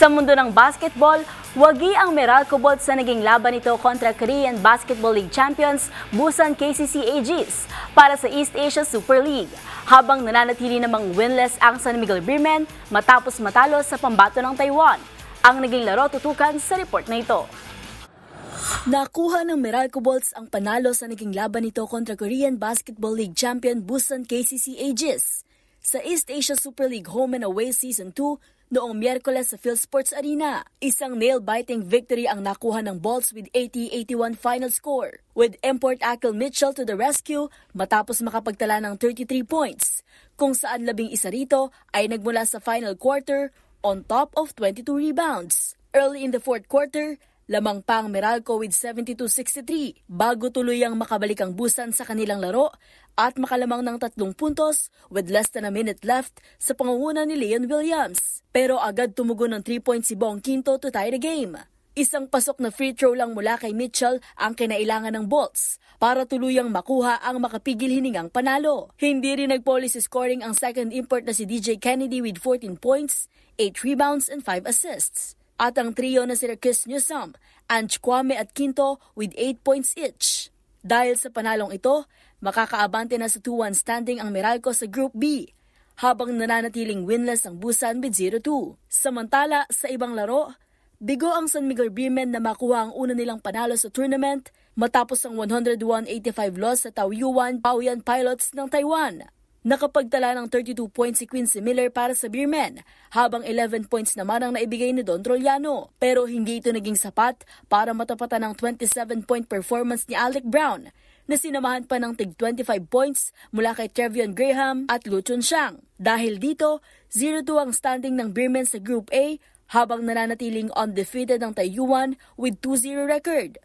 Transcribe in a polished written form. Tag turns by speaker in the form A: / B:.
A: Sa mundo ng basketball, wagi ang Meralco Bolts sa naging laban nito kontra Korean Basketball League champions Busan KCC Aegis para sa East Asia Super League, habang nananatili namang winless ang San Miguel Beermen matapos matalo sa pambato ng Taiwan. Ang naging laro tutukan sa report na ito. Nakuha ng Meralco Bolts ang panalo sa naging laban nito kontra Korean Basketball League champion Busan KCC Aegis sa East Asia Super League Home and Away Season 2 noong Miyerkules sa PhilSports Arena. Isang nail-biting victory ang nakuha ng Bolts with 80-81 final score, with import Akil Mitchell to the rescue matapos makapagtala ng 33 points, kung saan 11 rito ay nagmula sa final quarter on top of 22 rebounds. Early in the fourth quarter, lamang pa ang Meralco with 72-63 bago tuluyang makabalik ang Busan sa kanilang laro at makalamang ng 3 puntos with less than a minute left sa pangunguna ni Leon Williams. Pero agad tumugon ng 3 points si Bong Quinto to tie the game. Isang pasok na free throw lang mula kay Mitchell ang kinailangan ng Bolts para tuluyang makuha ang makapigil hiningang panalo. Hindi rin nag-policy scoring ang second import na si DJ Kennedy with 14 points, 8 rebounds and 5 assists. At ang trio na sila Chris Newsome, Ange Kwame at Quinto with 8 points each. Dahil sa panalong ito, makakaabante na sa 2-1 standing ang Meralco sa Group B, habang nananatiling winless ang Busan with 0-2. Samantala, sa ibang laro, bigo ang San Miguel Beermen na makuha ang una nilang panalo sa tournament matapos ang 101-85 loss sa Taoyuan Taoyuan Pilots ng Taiwan. Nakapagtala ng 32 points si Quincy Miller para sa Beermen, habang 11 points naman ang naibigay ni Don Trollano. Pero hindi ito naging sapat para matapatan ng 27-point performance ni Alec Brown, na sinamahan pa ng tig 25 points mula kay Trevion Graham at Lu Chunxiang. Dahil dito, 0-2 ang standing ng Beermen sa Group A, habang nananatiling undefeated ang Taoyuan with 2-0 record.